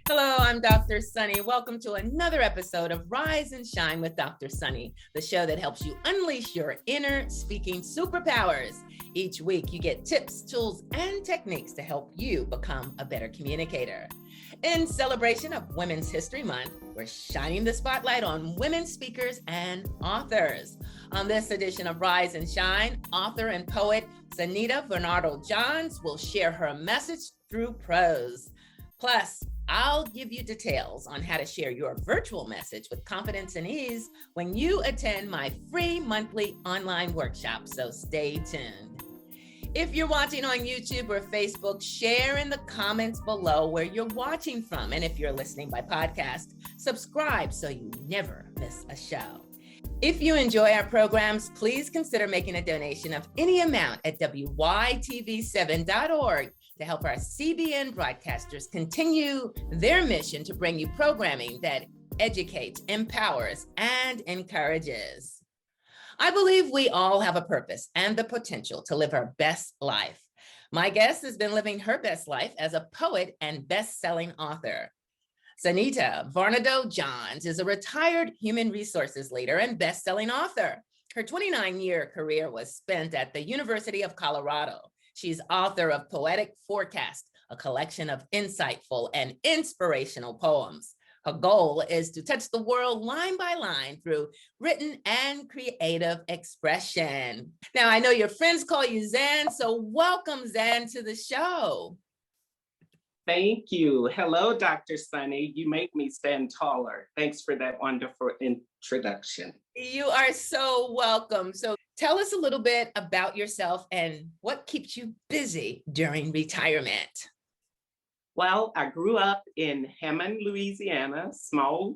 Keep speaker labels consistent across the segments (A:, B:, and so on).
A: Hello, I'm Dr. Sunny. Welcome to another episode of Rise and Shine with Dr. Sunny, the show that helps you unleash your inner speaking superpowers. Each week, you get tips, tools, and techniques to help you become a better communicator. In celebration of Women's History Month, we're shining the spotlight on women speakers and authors. On this edition of Rise and Shine, author and poet Zan Johns will share her message through prose. Plus, I'll give you details on how to share your virtual message with confidence and ease when you attend my free monthly online workshop, so stay tuned. If you're watching on YouTube or Facebook, share in the comments below where you're watching from. And if you're listening by podcast, subscribe so you never miss a show. If you enjoy our programs, please consider making a donation of any amount at wytv7.org to help our CBN broadcasters continue their mission to bring you programming that educates, empowers, and encourages. I believe we all have a purpose and the potential to live our best life. My guest has been living her best life as a poet and best-selling author. Zan Johns is a retired human resources leader and best-selling author. Her 29-year career was spent at the University of Colorado. She's author of Poetic Forecast, a collection of insightful and inspirational poems. Her goal is to touch the world line by line through written and creative expression. Now, I know your friends call you Zan, so welcome, Zan, to the show.
B: Thank you. Hello, Dr. Sunny. You make me stand taller. Thanks for that wonderful introduction.
A: You are so welcome. So tell us a little bit about yourself and what keeps you busy during retirement.
B: Well, I grew up in Hammond, Louisiana, small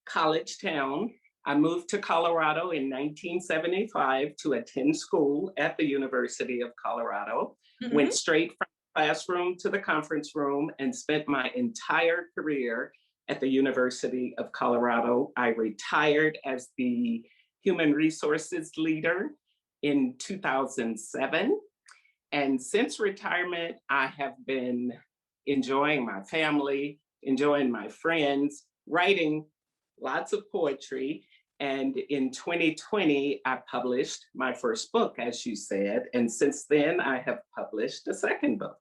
B: college town. I moved to Colorado in 1975 to attend school at the University of Colorado. Went straight from classroom to the conference room and spent my entire career at the University of Colorado. I retired as the human resources leader in 2007. And since retirement, I have been enjoying my family, enjoying my friends, writing lots of poetry. And in 2020, I published my first book, as you said. And since then, I have published a second book.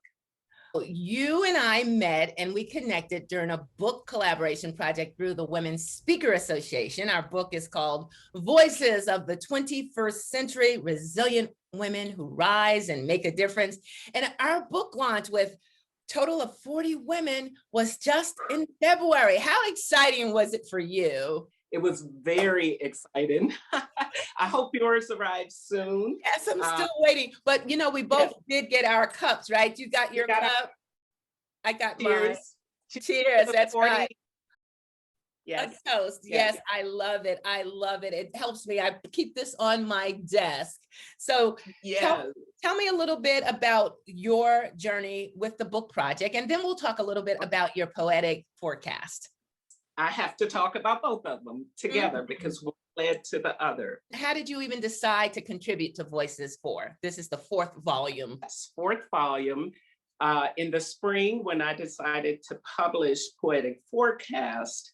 A: You and I met and we connected during a book collaboration project through the Women's Speaker Association. Our book is called Voices of the 21st Century, Resilient Women Who Rise and Make a Difference. And our book launch with a total of 40 women was just in February. How exciting was it for you?
B: It was very exciting. I hope yours arrives soon.
A: Yes, I'm still waiting. But you know, we both did get our cups, right? You got your cup. I got mine. Cheers. That's right.
B: Yes.
A: A toast. Yes, I love it. I love it. It helps me. I keep this on my desk. So tell me a little bit about your journey with the book project, and then we'll talk a little bit about your Poetic Forecast.
B: I have to talk about both of them together because one led to the other.
A: How did you even decide to contribute to Voices 4? This is the fourth volume.
B: Yes, fourth volume. In the spring, when I decided to publish Poetic Forecast,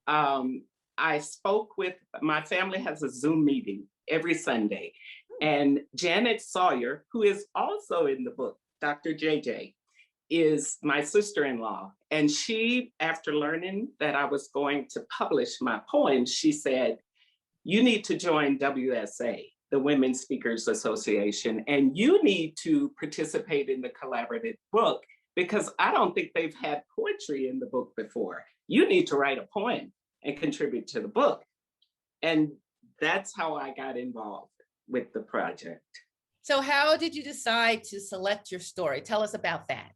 B: I spoke with, my family has a Zoom meeting every Sunday. And Janet Sawyer, who is also in the book, Dr. JJ, is my sister-in-law. And she, after learning that I was going to publish my poems, she said, you need to join WSA, the Women Speakers Association, and you need to participate in the collaborative book because I don't think they've had poetry in the book before. You need to write a poem and contribute to the book. And that's how I got involved with the project.
A: So how did you decide to select your story? Tell us about that.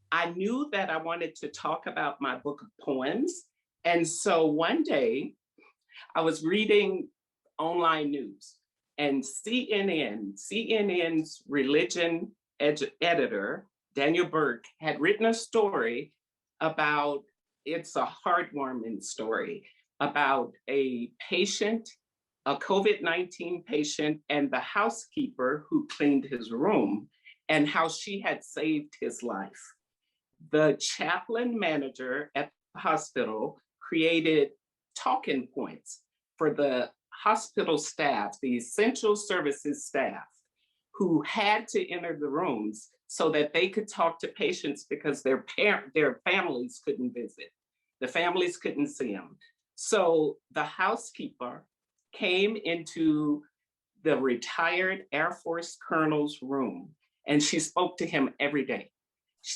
B: I knew that I wanted to talk about my book of poems. And so one day I was reading online news and CNN's religion editor, Daniel Burke, had written a story about, it's a heartwarming story, about a patient a COVID-19 patient and the housekeeper who cleaned his room, and how she had saved his life. The chaplain manager at the hospital created talking points for the hospital staff, the essential services staff, who had to enter the rooms so that they could talk to patients because their families couldn't visit. The families couldn't see them. So the housekeeper came into the retired Air Force colonel's room, and she spoke to him every day.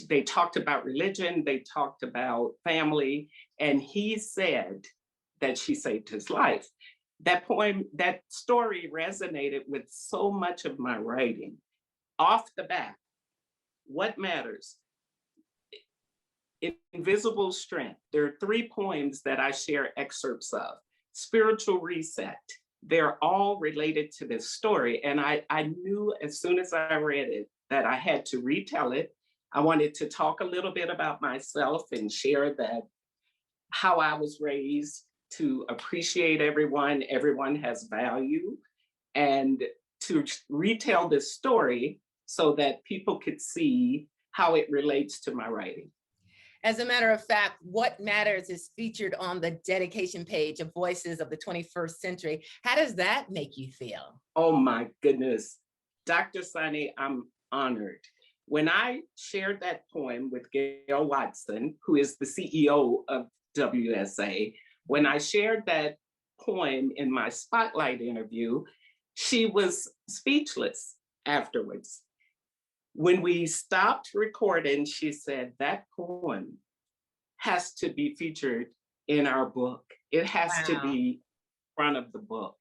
B: They talked about religion, they talked about family, and he said that she saved his life. That poem, that story resonated with so much of my writing. Off the bat, what matters? Invisible Strength. There are 3 poems that I share excerpts of. Spiritual Reset. They're all related to this story. And I knew as soon as I read it that I had to retell it. I wanted to talk a little bit about myself and share that how I was raised to appreciate everyone. Everyone has value. And to retell this story so that people could see how it relates to my writing.
A: As a matter of fact, What Matters is featured on the dedication page of Voices of the 21st Century. How does that make you feel?
B: Oh my goodness. Dr. Sunny, I'm honored. When I shared that poem with Gail Watson, who is the CEO of WSA, when I shared that poem in my spotlight interview, she was speechless afterwards. When we stopped recording, she said, that poem has to be featured in our book. It has to be front of the book.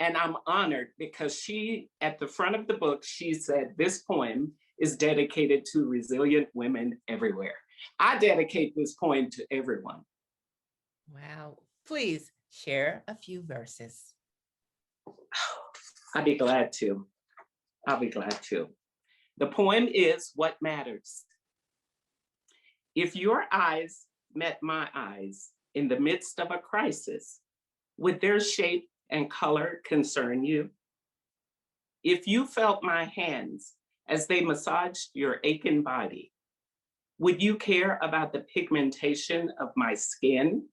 B: And I'm honored because she, at the front of the book, she said, this poem is dedicated to resilient women everywhere. I dedicate this poem to everyone.
A: Wow. Please share a few verses.
B: I'd be glad to. I'll be glad to. The poem is What Matters. If your eyes met my eyes in the midst of a crisis, would their shape and color concern you? If you felt my hands as they massaged your aching body, would you care about the pigmentation of my skin?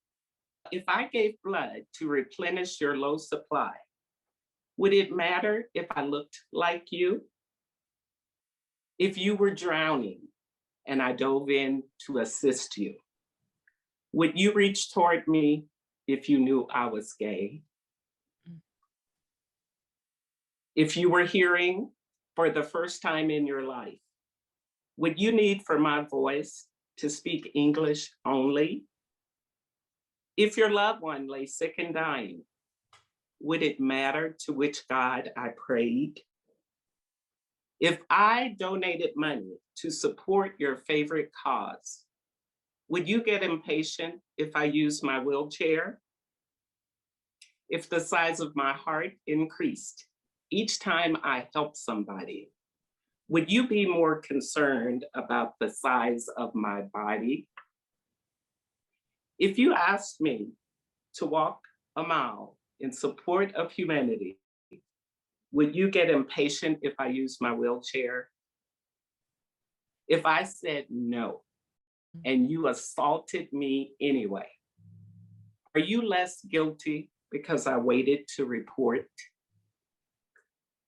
B: If I gave blood to replenish your low supply, would it matter if I looked like you? If you were drowning and I dove in to assist you, would you reach toward me if you knew I was gay? If you were hearing for the first time in your life, would you need for my voice to speak English only? If your loved one lay sick and dying, would it matter to which God I prayed? If I donated money to support your favorite cause, would you get impatient if I used my wheelchair? If the size of my heart increased each time I helped somebody, would you be more concerned about the size of my body? If you asked me to walk a mile in support of humanity, would you get impatient if I used my wheelchair? If I said no, and you assaulted me anyway, are you less guilty because I waited to report?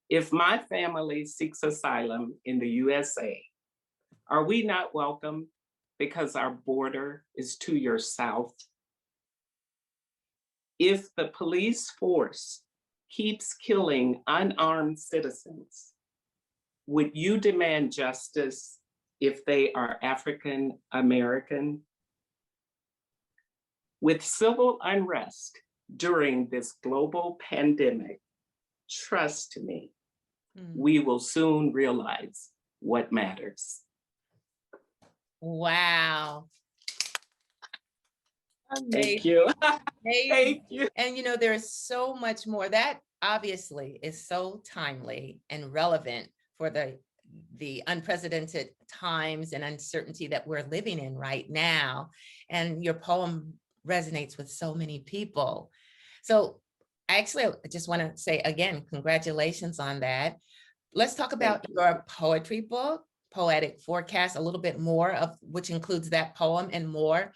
B: If my family seeks asylum in the USA, are we not welcome because our border is to your south? If the police force keeps killing unarmed citizens, would you demand justice if they are African American? With civil unrest during this global pandemic, trust me, we will soon realize what matters.
A: Wow.
B: Thank you.
A: Thank you. And you know, there's so much more. That obviously is so timely and relevant for the unprecedented times and uncertainty that we're living in right now. And your poem resonates with so many people. So Actually, I just want to say again, congratulations on that. Let's talk about
B: Thank you.
A: your poetry book, Poetic Forecast, a little bit more of which includes that poem and more.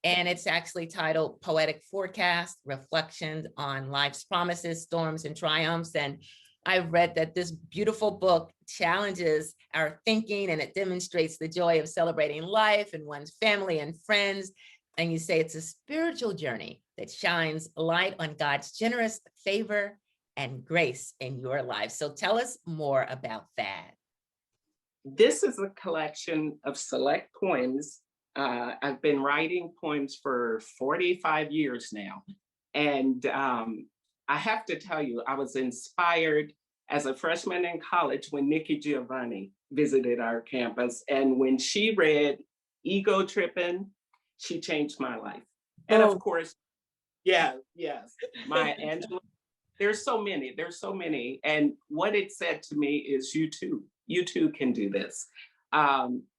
A: And it's actually titled Poetic Forecast, Reflections on Life's Promises, Storms, and Triumphs. And I've read that this beautiful book challenges our thinking, and it demonstrates the joy of celebrating life and one's family and friends. And you say it's a spiritual journey that shines light on God's generous favor and grace in your life. So tell us more about that.
B: This is a collection of select poems. I've been writing poems for 45 years now. And I have to tell you, I was inspired as a freshman in college when Nikki Giovanni visited our campus. And when she read Ego Trippin', she changed my life. And of course, yes, Maya Angelou. There's so many. And what it said to me is, you too can do this.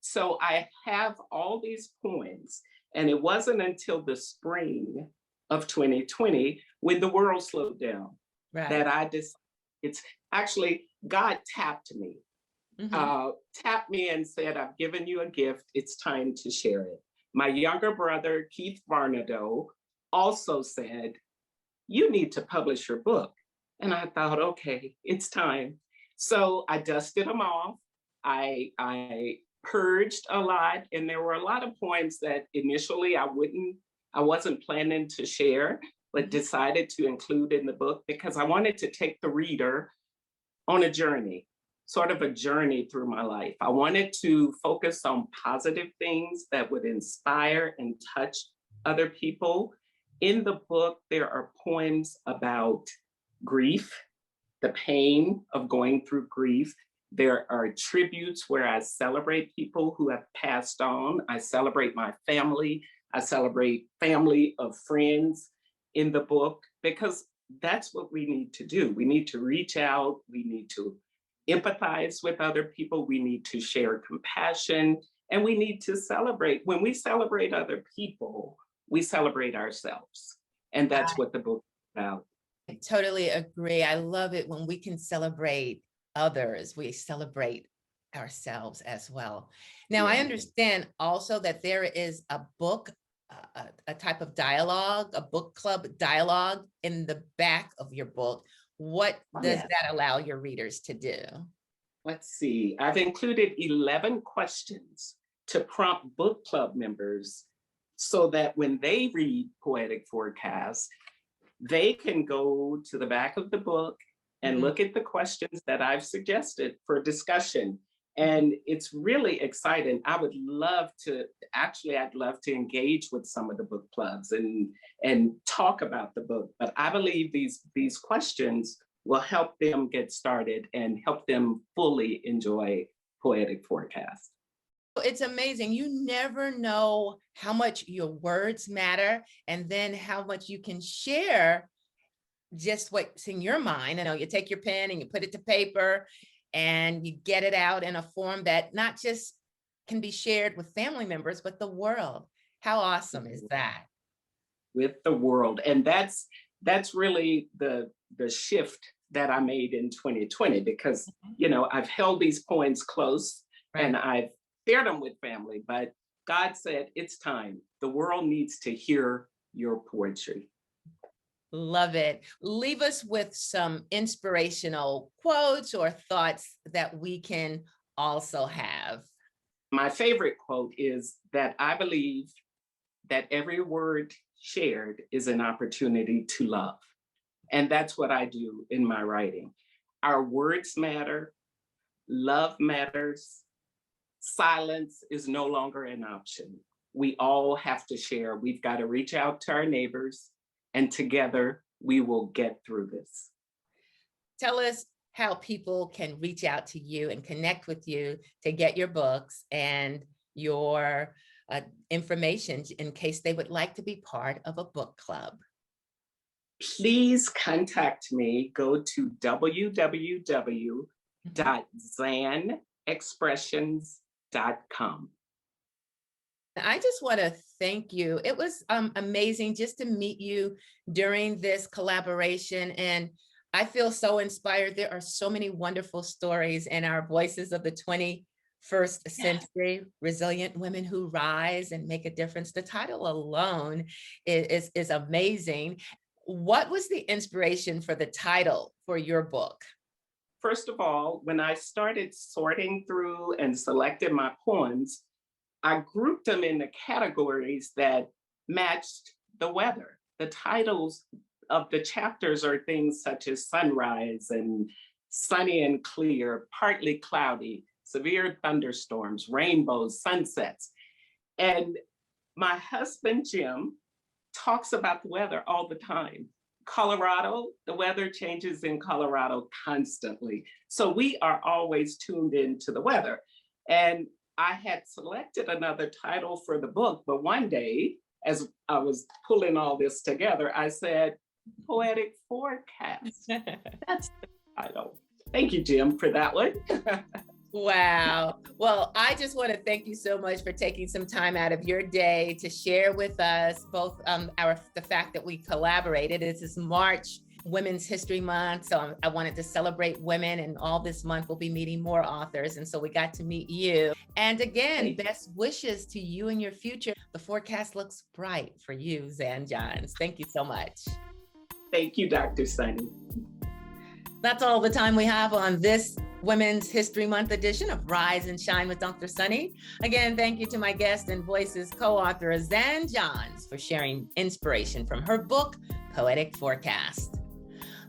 B: So I have all these poems, and it wasn't until the spring of 2020, when the world slowed down, that I decided, it's actually, God tapped me, tapped me and said, I've given you a gift, it's time to share it. My younger brother, Keith Barnado, also said, you need to publish your book. And I thought, okay, it's time. So I dusted them off. I purged a lot, and there were a lot of poems that initially I wasn't planning to share, but decided to include in the book because I wanted to take the reader on a journey, sort of a journey through my life. I wanted to focus on positive things that would inspire and touch other people. In the book, there are poems about grief, the pain of going through grief. There are tributes where I celebrate people who have passed on. I celebrate my family. I celebrate family of friends in the book, because that's what we need to do. We need to reach out. We need to empathize with other people. We need to share compassion, and we need to celebrate. When we celebrate other people, we celebrate ourselves. And that's what the book is about.
A: I totally agree. I love it when we can celebrate others, we celebrate ourselves as well. Now, I understand also that there is a book, a type of dialogue, a book club dialogue in the back of your book. What does that allow your readers to do?
B: Let's see. I've included 11 questions to prompt book club members so that when they read Poetic Forecast, they can go to the back of the book and look at the questions that I've suggested for discussion. And it's really exciting. I would love to, I'd love to engage with some of the book clubs and talk about the book. But I believe these questions will help them get started and help them fully enjoy Poetic Forecast.
A: It's amazing. You never know how much your words matter, and then how much you can share just what's in your mind. You know, you take your pen and you put it to paper and you get it out in a form that not just can be shared with family members, but the world. How awesome is that?
B: With the world. And that's really the shift that I made in 2020, because, you know, I've held these poems close and I've shared them with family, but God said, it's time. The world needs to hear your poetry.
A: Love it. Leave us with some inspirational quotes or thoughts that we can also have.
B: My favorite quote is that I believe that every word shared is an opportunity to love. And that's what I do in my writing. Our words matter, love matters, silence is no longer an option. We all have to share. We've got to reach out to our neighbors, and together we will get through this.
A: Tell us how people can reach out to you and connect with you to get your books and your information in case they would like to be part of a book club.
B: Please contact me. Go to www.zanexpressions.com.
A: I just want to thank you. It was amazing just to meet you during this collaboration. And I feel so inspired. There are so many wonderful stories in our Voices of the 21st Century, Resilient Women Who Rise and Make a Difference. The title alone is amazing. What was the inspiration for the title for your book?
B: First of all, when I started sorting through and selected my poems, I grouped them into categories that matched the weather. The titles of the chapters are things such as sunrise and sunny and clear, partly cloudy, severe thunderstorms, rainbows, sunsets. And my husband, Jim, talks about the weather all the time. Colorado, the weather changes in Colorado constantly. So we are always tuned into the weather. And I had selected another title for the book, but one day, as I was pulling all this together, I said, Poetic Forecast. That's the title. Thank you, Jim, for that one.
A: Wow. Well, I just want to thank you so much for taking some time out of your day to share with us both the fact that we collaborated. This is March, Women's History Month. So I wanted to celebrate women, and all this month we'll be meeting more authors. And so we got to meet you. And again, best wishes to you and your future. The forecast looks bright for you, Zan Johns. Thank you so much.
B: Thank you, Dr. Sunny.
A: That's all the time we have on this Women's History Month edition of Rise and Shine with Dr. Sunny. Again, thank you to my guest and Voices co-author Zan Johns for sharing inspiration from her book, Poetic Forecast.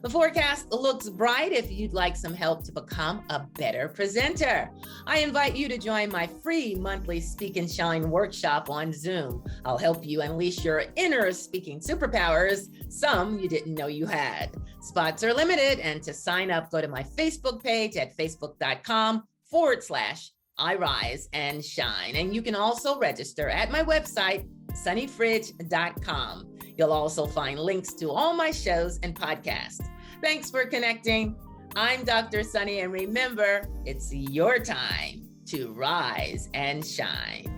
A: The forecast looks bright if you'd like some help to become a better presenter. I invite you to join my free monthly Speak and Shine workshop on Zoom. I'll help you unleash your inner speaking superpowers, some you didn't know you had. Spots are limited, and to sign up, go to my Facebook page at facebook.com/I Rise and Shine. And you can also register at my website, sunnyfridge.com. You'll also find links to all my shows and podcasts. Thanks for connecting. I'm Dr. Sunny, and remember, it's your time to rise and shine.